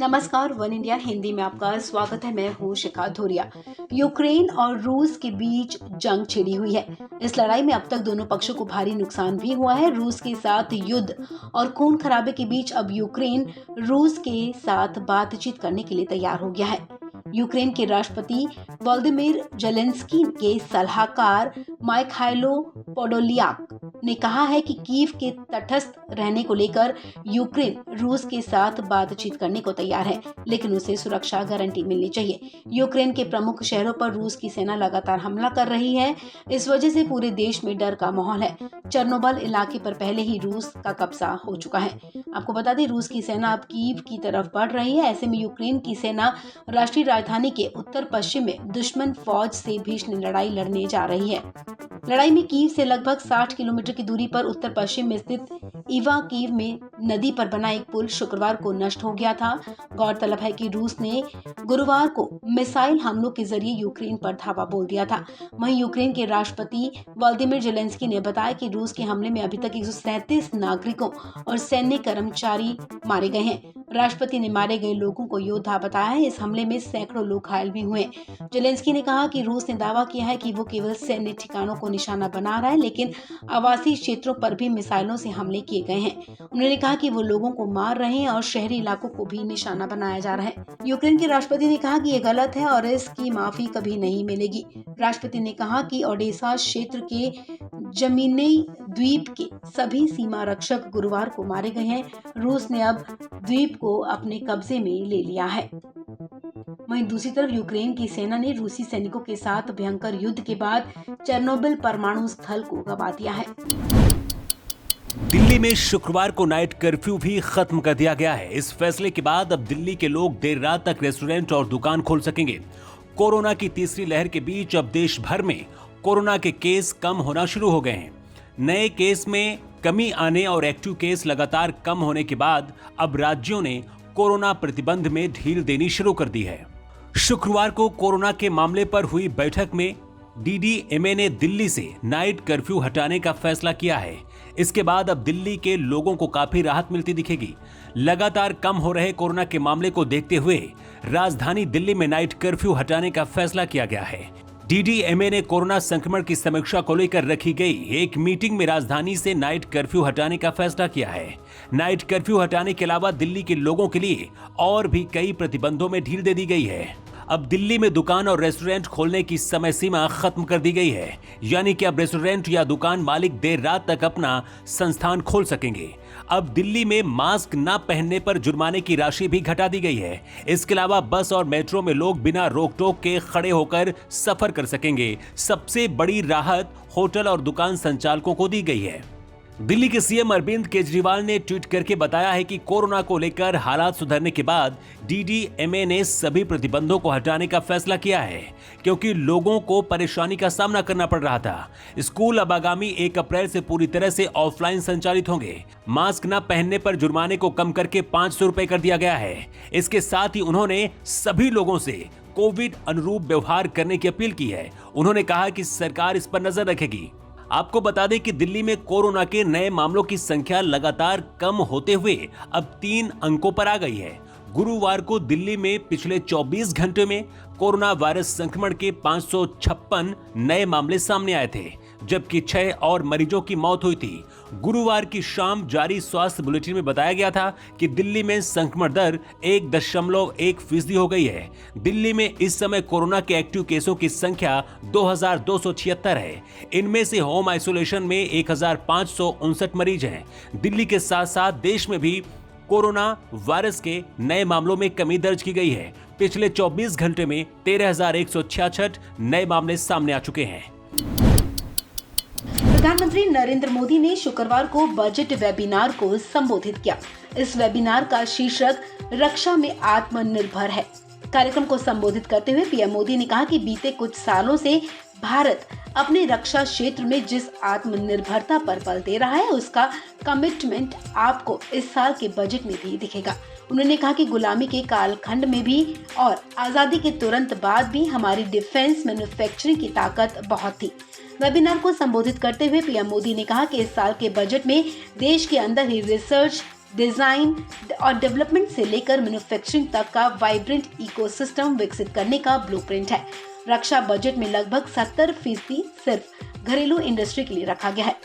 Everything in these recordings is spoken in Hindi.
नमस्कार, वन इंडिया हिंदी में आपका स्वागत है। मैं हूँ शिखा धोरिया। यूक्रेन और रूस के बीच जंग छिड़ी हुई है। इस लड़ाई में अब तक दोनों पक्षों को भारी नुकसान भी हुआ है। रूस के साथ युद्ध और खून खराबे के बीच अब यूक्रेन रूस के साथ बातचीत करने के लिए तैयार हो गया है। यूक्रेन के राष्ट्रपति वोलोदिमीर जेलेंस्की के सलाहकार माइखाइलो पोडोलियाक ने कहा है कि कीव के तटस्थ रहने को लेकर यूक्रेन रूस के साथ बातचीत करने को तैयार है, लेकिन उसे सुरक्षा गारंटी मिलनी चाहिए। यूक्रेन के प्रमुख शहरों पर रूस की सेना लगातार हमला कर रही है। इस वजह से पूरे देश में डर का माहौल है। चर्नोबिल इलाके पर पहले ही रूस का कब्जा हो चुका है। आपको बता दें, रूस की सेना अब कीव की तरफ बढ़ रही है। ऐसे में यूक्रेन की सेना राष्ट्रीय राजधानी के उत्तर पश्चिम में दुश्मन फौज से भीषण लड़ाई लड़ने जा रही है। लड़ाई में कीव से लगभग 60 किलोमीटर की दूरी पर उत्तर पश्चिम में स्थित इवा कीव में नदी पर बना एक पुल शुक्रवार को नष्ट हो गया था। गौरतलब है कि रूस ने गुरुवार को मिसाइल हमलों के जरिए यूक्रेन पर धावा बोल दिया था। वहीं यूक्रेन के राष्ट्रपति वोलोदिमीर जेलेंस्की ने बताया कि रूस के हमले में अभी तक 137 नागरिकों और सैन्य कर्मचारी मारे गए हैं। राष्ट्रपति ने मारे गए लोगों को योद्धा बताया है। इस हमले में सैकड़ों लोग घायल भी हुए। जेलेंस्की ने कहा कि रूस ने दावा किया है कि वो केवल सैन्य ठिकानों को निशाना बना रहा है, लेकिन आवासीय क्षेत्रों पर भी मिसाइलों से हमले किए गए हैं। उन्होंने कहा कि वो लोगों को मार रहे हैं और शहरी इलाकों को भी निशाना बनाया जा रहा है। यूक्रेन के राष्ट्रपति ने कहा कि ये गलत है और इसकी माफी कभी नहीं मिलेगी। राष्ट्रपति ने कहा कि ओडेसा क्षेत्र के जमीनी द्वीप के सभी सीमा रक्षक गुरुवार को मारे गए हैं। रूस ने अब द्वीप को अपने कब्जे में ले लिया है। वहीं दूसरी तरफ यूक्रेन की सेना ने रूसी सैनिकों के साथ भयंकर युद्ध के बाद चेर्नोबिल परमाणु स्थल को गंवा दिया है। दिल्ली में शुक्रवार को नाइट कर्फ्यू भी खत्म कर दिया गया है। इस फैसले के बाद अब दिल्ली के लोग देर रात तक रेस्टोरेंट और दुकान खोल सकेंगे। कोरोना की तीसरी लहर के बीच अब देश भर में कोरोना के केस कम होना शुरू हो गए हैं। नए केस में कमी आने और एक्टिव केस लगातार कम होने के बाद अब राज्यों ने कोरोना प्रतिबंध में ढील देनी शुरू कर दी है। शुक्रवार को कोरोना के मामले पर हुई बैठक में डीडीएमए ने दिल्ली से नाइट कर्फ्यू हटाने का फैसला किया है। इसके बाद अब दिल्ली के लोगों को काफी राहत मिलती दिखेगी। लगातार कम हो रहे कोरोना के मामले को देखते हुए राजधानी दिल्ली में नाइट कर्फ्यू हटाने का फैसला किया गया है। डीडीएमए ने कोरोना संक्रमण की समीक्षा को लेकर रखी गई एक मीटिंग में राजधानी से नाइट कर्फ्यू हटाने का फैसला किया है। नाइट कर्फ्यू हटाने के अलावा दिल्ली के लोगों के लिए और भी कई प्रतिबंधों में ढील दे दी गई है। अब दिल्ली में दुकान और रेस्टोरेंट खोलने की समय सीमा खत्म कर दी गई है, यानी कि अब रेस्टोरेंट या दुकान मालिक देर रात तक अपना संस्थान खोल सकेंगे। अब दिल्ली में मास्क न पहनने पर जुर्माने की राशि भी घटा दी गई है। इसके अलावा बस और मेट्रो में लोग बिना रोक टोक के खड़े होकर सफर कर सकेंगे। सबसे बड़ी राहत होटल और दुकान संचालकों को दी गई है। दिल्ली के सीएम अरविंद केजरीवाल ने ट्वीट करके बताया है कि कोरोना को लेकर हालात सुधरने के बाद डीडीएमए ने सभी प्रतिबंधों को हटाने का फैसला किया है, क्योंकि लोगों को परेशानी का सामना करना पड़ रहा था। स्कूल अब आगामी 1 अप्रैल से पूरी तरह से ऑफलाइन संचालित होंगे। मास्क न पहनने पर जुर्माने को कम करके 500 रुपए कर दिया गया है। इसके साथ ही उन्होंने सभी लोगों से कोविड अनुरूप व्यवहार करने की अपील की है। उन्होंने कहा कि सरकार इस पर नजर रखेगी। आपको बता दें कि दिल्ली में कोरोना के नए मामलों की संख्या लगातार कम होते हुए अब 3 अंकों पर आ गई है। गुरुवार को दिल्ली में पिछले 24 घंटे में कोरोना वायरस संक्रमण के 556 नए मामले सामने आए थे, जबकि 6 और मरीजों की मौत हुई थी। गुरुवार की शाम जारी स्वास्थ्य बुलेटिन में बताया गया था कि दिल्ली में संक्रमण दर 1.1% हो गई है। दिल्ली में इस समय कोरोना के एक्टिव केसों की संख्या 2276 है। इनमें से होम आइसोलेशन में 1559 मरीज हैं। दिल्ली के साथ साथ देश में भी कोरोना वायरस के नए मामलों में कमी दर्ज की गई है। पिछले 24 घंटे में 13,166 नए मामले सामने आ चुके हैं। प्रधानमंत्री नरेंद्र मोदी ने शुक्रवार को बजट वेबिनार को संबोधित किया। इस वेबिनार का शीर्षक रक्षा में आत्मनिर्भर है। कार्यक्रम को संबोधित करते हुए पीएम मोदी ने कहा कि बीते कुछ सालों से भारत अपने रक्षा क्षेत्र में जिस आत्मनिर्भरता पर बल दे रहा है, उसका कमिटमेंट आपको इस साल के बजट में भी दिखेगा। उन्होंने कहा कि गुलामी के कालखंड में भी और आजादी के तुरंत बाद भी हमारी डिफेंस मैन्युफैक्चरिंग की ताकत बहुत थी। वेबिनार को संबोधित करते हुए पीएम मोदी ने कहा कि इस साल के बजट में देश के अंदर ही रिसर्च डिजाइन और डेवलपमेंट से लेकर मैन्युफैक्चरिंग तक का वाइब्रेंट इकोसिस्टम विकसित करने का ब्लूप्रिंट है। रक्षा बजट में लगभग 70% सिर्फ घरेलू इंडस्ट्री के लिए रखा गया है।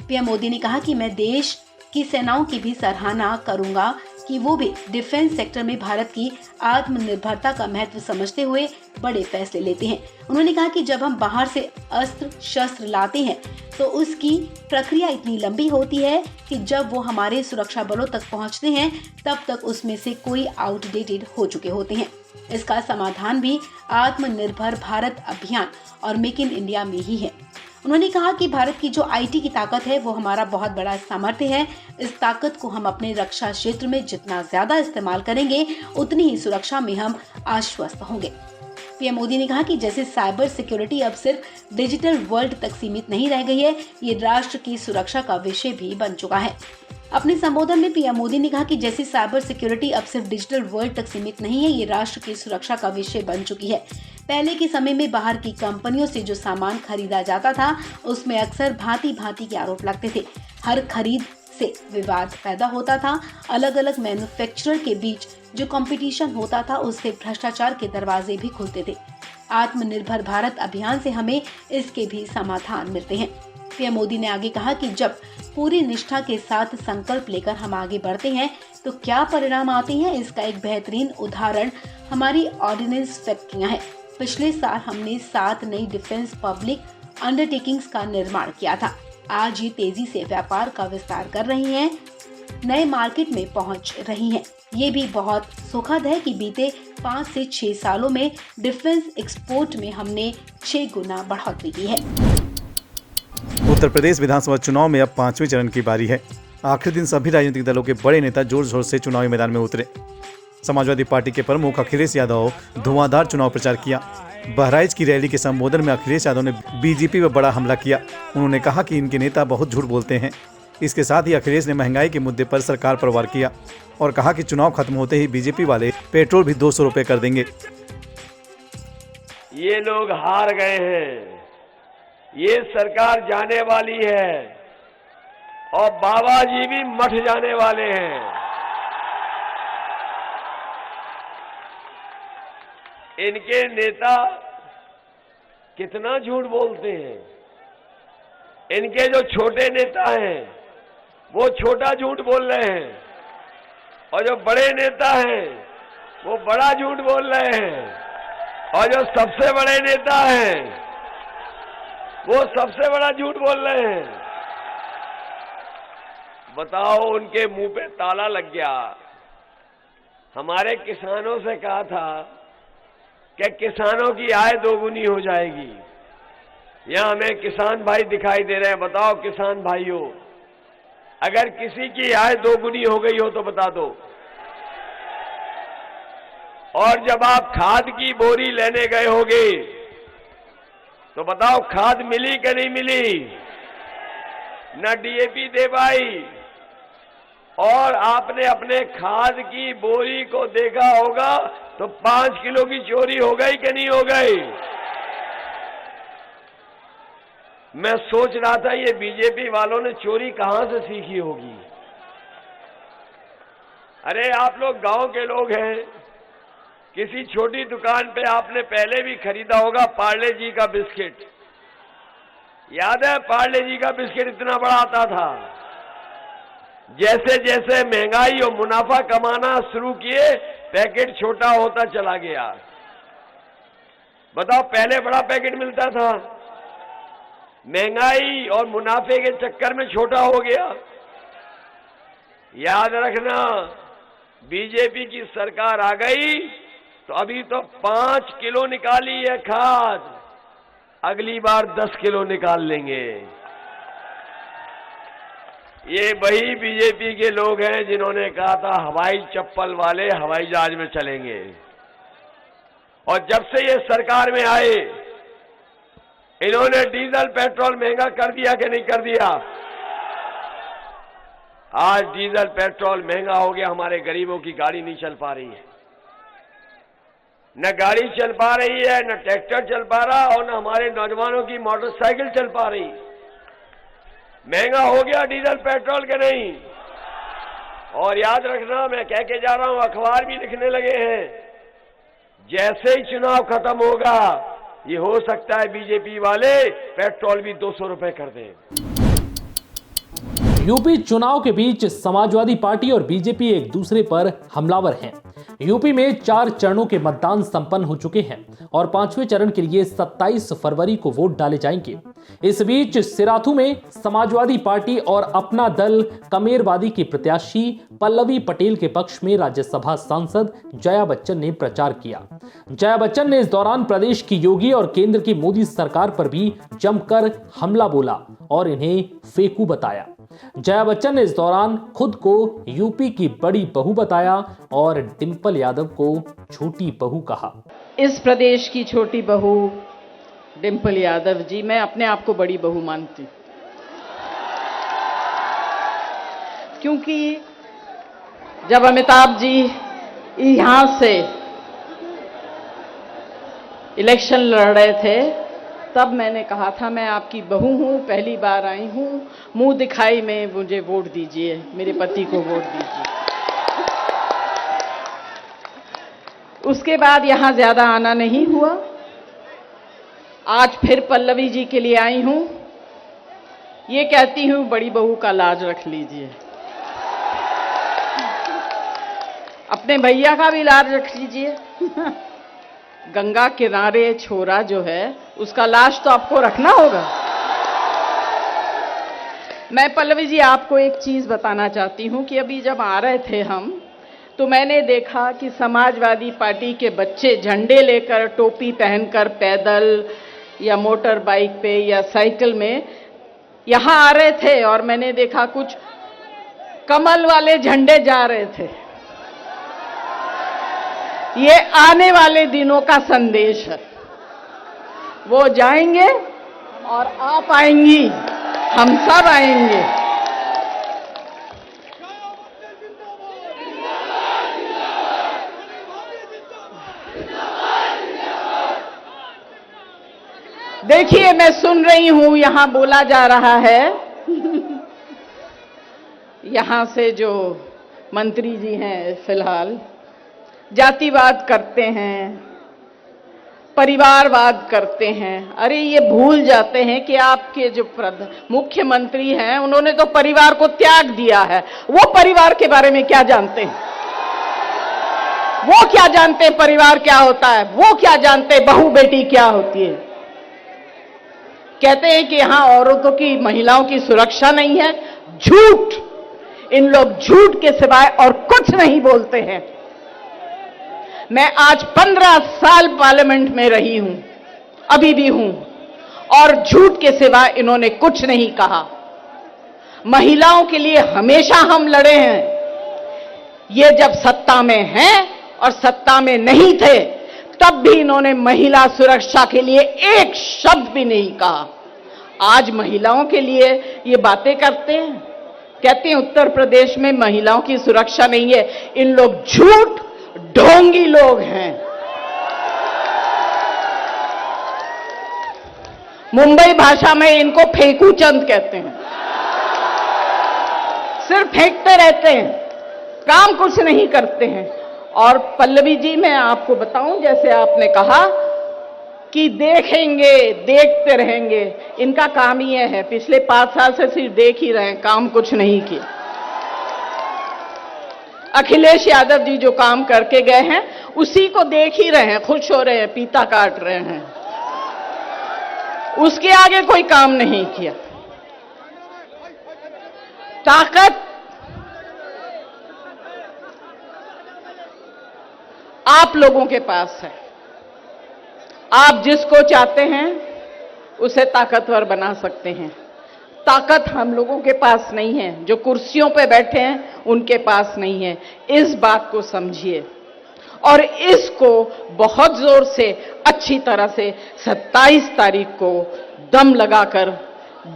पीएम मोदी ने कहा कि मैं देश की सेनाओं की भी सराहना करूंगा कि वो भी डिफेंस सेक्टर में भारत की आत्मनिर्भरता का महत्व समझते हुए बड़े फैसले लेते हैं। उन्होंने कहा कि जब हम बाहर से अस्त्र शस्त्र लाते हैं तो उसकी प्रक्रिया इतनी लंबी होती है कि जब वो हमारे सुरक्षा बलों तक पहुंचते हैं तब तक उसमें से कोई आउटडेटेड हो चुके होते हैं। इसका समाधान भी आत्मनिर्भर भारत अभियान और मेक इन इंडिया में ही है। उन्होंने कहा कि भारत की जो आईटी की ताकत है वो हमारा बहुत बड़ा सामर्थ्य है। इस ताकत को हम अपने रक्षा क्षेत्र में जितना ज्यादा इस्तेमाल करेंगे उतनी ही सुरक्षा में हम आश्वस्त होंगे। पीएम मोदी ने कहा कि जैसे साइबर सिक्योरिटी अब सिर्फ डिजिटल वर्ल्ड तक सीमित नहीं रह गई है, ये राष्ट्र की सुरक्षा का विषय भी बन चुका है। अपने संबोधन में पीएम मोदी ने कहा कि जैसे साइबर सिक्योरिटी अब सिर्फ डिजिटल वर्ल्ड तक सीमित नहीं है, ये राष्ट्र की सुरक्षा का विषय बन चुकी है। पहले के समय में बाहर की कंपनियों से जो सामान खरीदा जाता था उसमें अक्सर भांति भांति के आरोप लगते थे। हर खरीद से विवाद पैदा होता था। अलग अलग मैन्युफैक्चरर के बीच जो कंपटीशन होता था उससे भ्रष्टाचार के दरवाजे भी खुलते थे। आत्मनिर्भर भारत अभियान से हमें इसके भी समाधान मिलते हैं। पीएम मोदी ने आगे कहा कि जब पूरी निष्ठा के साथ संकल्प लेकर हम आगे बढ़ते हैं तो क्या परिणाम आते हैं, इसका एक बेहतरीन उदाहरण हमारी ऑर्डिनेंस फैक्ट्रियां हैं। पिछले साल हमने 7 नई डिफेंस पब्लिक अंडरटेकिंग्स का निर्माण किया था। आज ये तेजी से व्यापार का विस्तार कर रही हैं, नए मार्केट में पहुंच रही हैं। ये भी बहुत सुखद है कि बीते 5 से 6 सालों में डिफेंस एक्सपोर्ट में हमने 6 गुना बढ़ोतरी की है। उत्तर प्रदेश विधानसभा चुनाव में अब 5वें चरण की बारी है। आखिरी दिन सभी राजनीतिक दलों के बड़े नेता जोर शोर से चुनावी मैदान में उतरे। समाजवादी पार्टी के प्रमुख अखिलेश यादव धुआंधार चुनाव प्रचार किया। बहराइच की रैली के संबोधन में अखिलेश यादव ने बीजेपी पर बड़ा हमला किया। उन्होंने कहा कि इनके नेता बहुत झूठ बोलते हैं। इसके साथ ही अखिलेश ने महंगाई के मुद्दे पर सरकार पर वार किया और कहा कि चुनाव खत्म होते ही बीजेपी वाले पेट्रोल भी 200 रुपए कर देंगे। ये लोग हार गए हैं, ये सरकार जाने वाली है और बाबा जी भी मठ जाने वाले हैं। इनके नेता कितना झूठ बोलते हैं। इनके जो छोटे नेता हैं वो छोटा झूठ बोल रहे हैं और जो बड़े नेता हैं वो बड़ा झूठ बोल रहे हैं और जो सबसे बड़े नेता हैं वो सबसे बड़ा झूठ बोल रहे हैं। बताओ, उनके मुंह पे ताला लग गया। हमारे किसानों से कहा था कि किसानों की आय दोगुनी हो जाएगी। यहां हमें किसान भाई दिखाई दे रहे हैं। बताओ किसान भाइयों, अगर किसी की आय दोगुनी हो गई हो तो बता दो। और जब आप खाद की बोरी लेने गए होगे तो बताओ खाद मिली कि नहीं मिली? न डीएपी दे पाई। और आपने अपने खाद की बोरी को देखा होगा तो 5 किलो की चोरी हो गई कि नहीं हो गई? मैं सोच रहा था ये बीजेपी वालों ने चोरी कहां से सीखी होगी। अरे आप लोग गांव के लोग हैं, किसी छोटी दुकान पे आपने पहले भी खरीदा होगा पार्ले जी का बिस्किट। याद है पार्ले जी का बिस्किट इतना बड़ा आता था। जैसे जैसे महंगाई और मुनाफा कमाना शुरू किए पैकेट छोटा होता चला गया। बताओ, पहले बड़ा पैकेट मिलता था, महंगाई और मुनाफे के चक्कर में छोटा हो गया। याद रखना, बीजेपी की सरकार आ गई तो अभी तो 5 किलो निकाली है खाद, अगली बार 10 किलो निकाल लेंगे। ये वही बीजेपी के लोग हैं जिन्होंने कहा था हवाई चप्पल वाले हवाई जहाज में चलेंगे। और जब से ये सरकार में आए इन्होंने डीजल पेट्रोल महंगा कर दिया कि नहीं कर दिया? आज डीजल पेट्रोल महंगा हो गया, हमारे गरीबों की गाड़ी नहीं चल पा रही है। न गाड़ी चल पा रही है, न ट्रैक्टर चल पा रहा और न हमारे नौजवानों की मोटरसाइकिल चल पा रही। महंगा हो गया डीजल पेट्रोल के नहीं? और याद रखना, मैं कह के जा रहा हूं, अखबार भी लिखने लगे हैं, जैसे ही चुनाव खत्म होगा ये हो सकता है बीजेपी वाले पेट्रोल भी 200 रुपए कर दें। यूपी चुनाव के बीच समाजवादी पार्टी और बीजेपी एक दूसरे पर हमलावर हैं। यूपी में 4 चरणों के मतदान संपन्न हो चुके हैं और 5वें चरण के लिए 27 फरवरी को वोट डाले जाएंगे। इस बीच सिराथू में समाजवादी पार्टी और अपना दल कमेरवादी की प्रत्याशी पल्लवी पटेल के पक्ष में राज्यसभा सांसद जया बच्चन ने प्रचार किया। जया बच्चन ने इस दौरान प्रदेश की योगी और केंद्र की मोदी सरकार पर भी जमकर हमला बोला और इन्हें फेकू बताया। जया बच्चन ने इस दौरान खुद को यूपी की बड़ी बहू बताया और डिंपल यादव को छोटी बहू कहा। इस प्रदेश की छोटी बहू डिंपल यादव जी, मैं अपने आप को बड़ी बहू मानती हूं, क्योंकि जब अमिताभ जी यहां से इलेक्शन लड़ रहे थे तब मैंने कहा था मैं आपकी बहू हूं, पहली बार आई हूं, मुंह दिखाई में मुझे वोट दीजिए, मेरे पति को वोट दीजिए। उसके बाद यहां ज्यादा आना नहीं हुआ। आज फिर पल्लवी जी के लिए आई हूं, ये कहती हूं बड़ी बहू का लाज रख लीजिए, अपने भैया का भी लाज रख लीजिए। गंगा किनारे छोरा जो है उसका लाश तो आपको रखना होगा। मैं पल्लवी जी आपको एक चीज बताना चाहती हूं कि अभी जब आ रहे थे हम तो मैंने देखा कि समाजवादी पार्टी के बच्चे झंडे लेकर, टोपी पहनकर, पैदल या मोटर बाइक पे या साइकिल में यहां आ रहे थे और मैंने देखा कुछ कमल वाले झंडे जा रहे थे। ये आने वाले दिनों का संदेश है, वो जाएंगे और आप आएंगी, हम सब आएंगे। देखिए, मैं सुन रही हूं यहां बोला जा रहा है, यहां से जो मंत्री जी हैं फिलहाल जातिवाद करते हैं, परिवारवाद करते हैं। अरे ये भूल जाते हैं कि आपके जो मुख्यमंत्री हैं उन्होंने तो परिवार को त्याग दिया है। वो परिवार के बारे में क्या जानते हैं? वो क्या जानते हैं परिवार क्या होता है? वो क्या जानते हैं बहू बेटी क्या होती है? कहते हैं कि यहां औरतों की, महिलाओं की सुरक्षा नहीं है। झूठ, इन लोग झूठ के सिवाय और कुछ नहीं बोलते हैं। मैं आज 15 साल पार्लियामेंट में रही हूं, अभी भी हूं, और झूठ के सिवा इन्होंने कुछ नहीं कहा। महिलाओं के लिए हमेशा हम लड़े हैं। ये जब सत्ता में हैं और सत्ता में नहीं थे तब भी इन्होंने महिला सुरक्षा के लिए एक शब्द भी नहीं कहा। आज महिलाओं के लिए ये बातें करते हैं, कहते हैं उत्तर प्रदेश में महिलाओं की सुरक्षा नहीं है। इन लोग झूठ, ढोंगी लोग हैं। मुंबई भाषा में इनको फेंकू चंद कहते हैं। सिर्फ फेंकते रहते हैं, काम कुछ नहीं करते हैं। और पल्लवी जी, मैं आपको बताऊं, जैसे आपने कहा कि देखेंगे, देखते रहेंगे, इनका काम ही है। पिछले 5 साल से सिर्फ देख ही रहे हैं, काम कुछ नहीं किया। अखिलेश यादव जी जो काम करके गए हैं उसी को देख ही रहे हैं, खुश हो रहे हैं, पीता काट रहे हैं, उसके आगे कोई काम नहीं किया। ताकत आप लोगों के पास है। आप जिसको चाहते हैं उसे ताकतवर बना सकते हैं। ताकत हम लोगों के पास नहीं है, जो कुर्सियों पे बैठे हैं उनके पास नहीं है। इस बात को समझिए और इसको बहुत जोर से, अच्छी तरह से 27 तारीख को दम लगाकर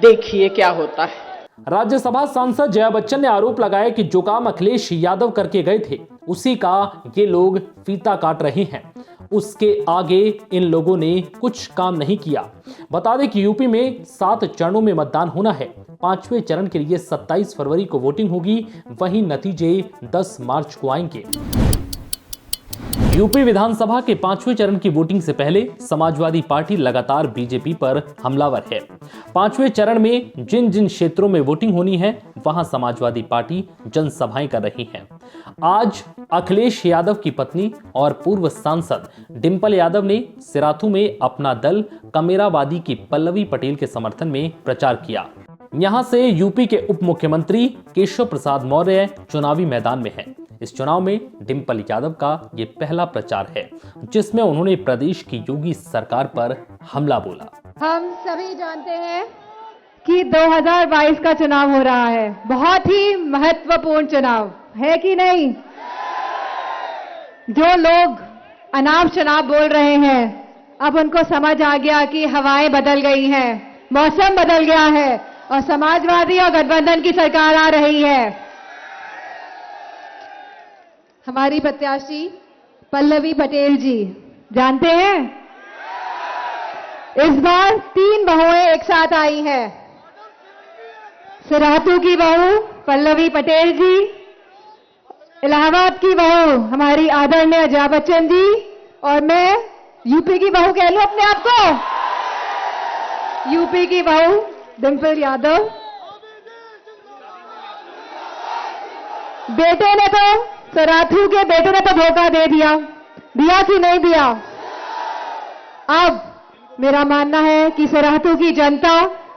देखिए क्या होता है। राज्यसभा सांसद जया बच्चन ने आरोप लगाया कि जो काम अखिलेश यादव करके गए थे उसी का ये लोग फीता काट रहे हैं। उसके आगे इन लोगों ने कुछ काम नहीं किया। बता दें कि यूपी में 7 चरणों में मतदान होना है। 5वें चरण के लिए 27 फरवरी को वोटिंग होगी, वहीं नतीजे 10 मार्च को आएंगे। यूपी विधानसभा के 5वें चरण की वोटिंग से पहले समाजवादी पार्टी लगातार बीजेपी पर हमलावर है। 5वें चरण में जिन जिन क्षेत्रों में वोटिंग होनी है, वहां समाजवादी पार्टी जनसभाएं कर रही है। आज अखिलेश यादव की पत्नी और पूर्व सांसद डिंपल यादव ने सिराथू में अपना दल कमेरावादी की पल्लवी पटेल के समर्थन में प्रचार किया। यहां से यूपी के उप मुख्यमंत्री केशव प्रसाद मौर्य चुनावी मैदान में हैं। इस चुनाव में डिंपल यादव का ये पहला प्रचार है, जिसमें उन्होंने प्रदेश की योगी सरकार पर हमला बोला। हम सभी जानते हैं कि 2022 का चुनाव हो रहा है, बहुत ही महत्वपूर्ण चुनाव है कि नहीं। जो लोग अनाप शनाप बोल रहे हैं, अब उनको समझ आ गया कि हवाएं बदल गई हैं, मौसम बदल गया है और समाजवादी और गठबंधन की सरकार आ रही है। हमारी प्रत्याशी पल्लवी पटेल जी, जानते हैं इस बार 3 बहुएं एक साथ आई हैं। सिराथू की बहू पल्लवी पटेल जी, इलाहाबाद की बहू हमारी आदरणीय जया बच्चन जी, और मैं यूपी की बहू कह लूं अपने आप को, यूपी की बहू डिंपल यादव। बेटे ने तो, सिराथू के बेटे ने तो धोखा दे दिया कि नहीं दिया। अब मेरा मानना है कि सिराथू की जनता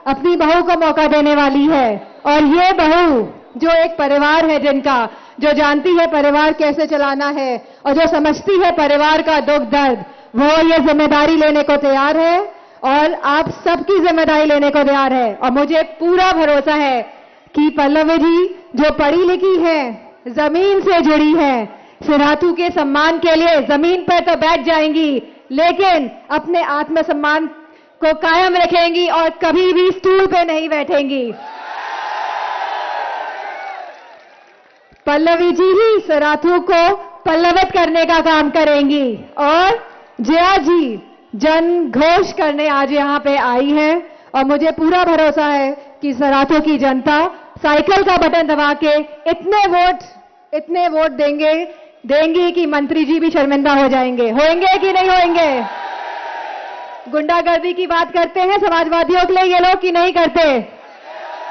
अपनी बहू को मौका देने वाली है, और ये बहू जो एक परिवार है, जिनका जो जानती है परिवार कैसे चलाना है और जो समझती है परिवार का दुख दर्द, वो ये जिम्मेदारी लेने को तैयार है और आप सबकी जिम्मेदारी लेने को तैयार है। और मुझे पूरा भरोसा है कि पल्लवी जी जो पढ़ी लिखी है, जमीन से जुड़ी है, सिराथू के सम्मान के लिए जमीन पर तो बैठ जाएंगी, लेकिन अपने आत्मसम्मान को कायम रखेंगी और कभी भी स्टूल पे नहीं बैठेंगी। पल्लवी जी ही सिराथू को पल्लवित करने का काम करेंगी, और जया जी जन घोष करने आज यहाँ पे आई है, और मुझे पूरा भरोसा है कि सिराथू की जनता साइकिल का बटन दबा के इतने वोट देंगे कि मंत्री जी भी शर्मिंदा हो जाएंगे। होंगे कि नहीं होंगे? गुंडागर्दी की बात करते हैं समाजवादियों के लिए ये लोग कि नहीं करते?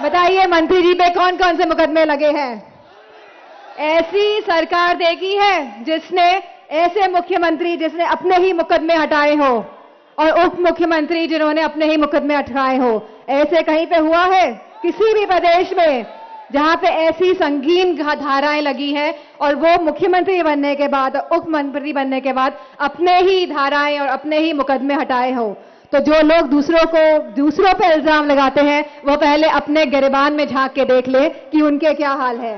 बताइए मंत्री जी पे कौन कौन से मुकदमे लगे हैं? ऐसी सरकार देखी है जिसने, ऐसे मुख्यमंत्री जिसने अपने ही मुकदमे हटाए हो, और उप मुख्यमंत्री जिन्होंने अपने ही मुकदमे हटाए हो? ऐसे कहीं पे हुआ है किसी भी प्रदेश में जहां पे ऐसी संगीन धाराएं लगी हैं और वो मुख्यमंत्री बनने के बाद, उप मंत्री बनने के बाद अपने ही धाराएं और अपने ही मुकदमे हटाए हो? तो जो लोग दूसरों पे इल्जाम लगाते हैं, वो पहले अपने गिरबान में झांक के देख ले कि उनके क्या हाल है।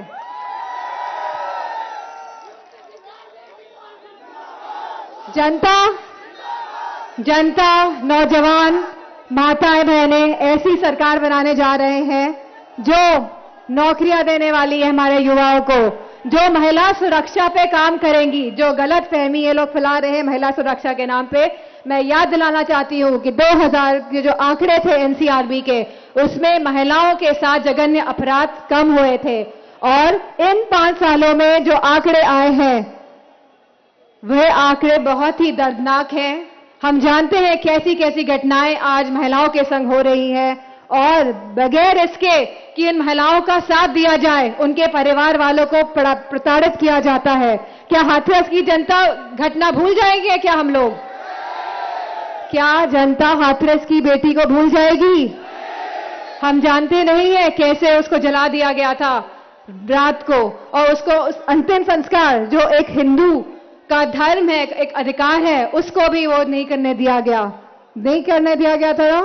जनता, नौजवान, माताएं, बहनें ऐसी सरकार बनाने जा रहे हैं जो नौकरियां देने वाली है हमारे युवाओं को, जो महिला सुरक्षा पे काम करेंगी। जो गलत फहमी ये लोग फैला रहे हैं महिला सुरक्षा के नाम पे, मैं याद दिलाना चाहती हूँ कि 2000 के जो आंकड़े थे एनसीआरबी के, उसमें महिलाओं के साथ जघन्य अपराध कम हुए थे, और इन 5 सालों में जो आंकड़े आए हैं वह आंकड़े बहुत ही दर्दनाक हैं। हम जानते हैं कैसी कैसी घटनाएं आज महिलाओं के संग हो रही हैं, और बगैर इसके कि इन महिलाओं का साथ दिया जाए, उनके परिवार वालों को प्रताड़ित किया जाता है। क्या हाथरस की जनता घटना भूल जाएंगे? क्या हम लोग, क्या जनता हाथरस की बेटी को भूल जाएगी? हम जानते नहीं है कैसे उसको जला दिया गया था रात को, और उसको उस अंतिम संस्कार जो एक हिंदू का धर्म है, एक अधिकार है, उसको भी वो नहीं करने दिया गया था।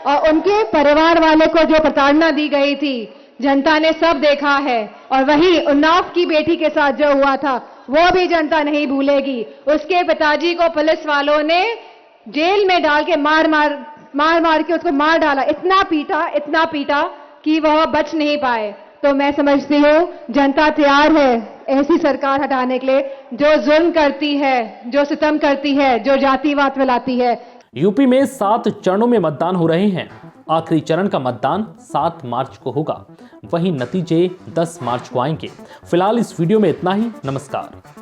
और उनके परिवार वाले को जो प्रताड़ना दी गई थी, जनता ने सब देखा है। और वही उन्नाव की बेटी के साथ जो हुआ था, वो भी जनता नहीं भूलेगी। उसके पिताजी को पुलिस वालों ने जेल में डाल के मार के उसको मार डाला, इतना पीटा कि वह बच नहीं पाए। तो मैं समझती हूँ जनता तैयार है ऐसी सरकार हटाने के लिए जो जुल्म करती है, जो सितम करती है, जो जातिवाद फैलाती है। यूपी में 7 चरणों में मतदान हो रहे हैं। आखिरी चरण का मतदान 7 मार्च को होगा, वहीं नतीजे 10 मार्च को आएंगे। फिलहाल इस वीडियो में इतना ही। नमस्कार।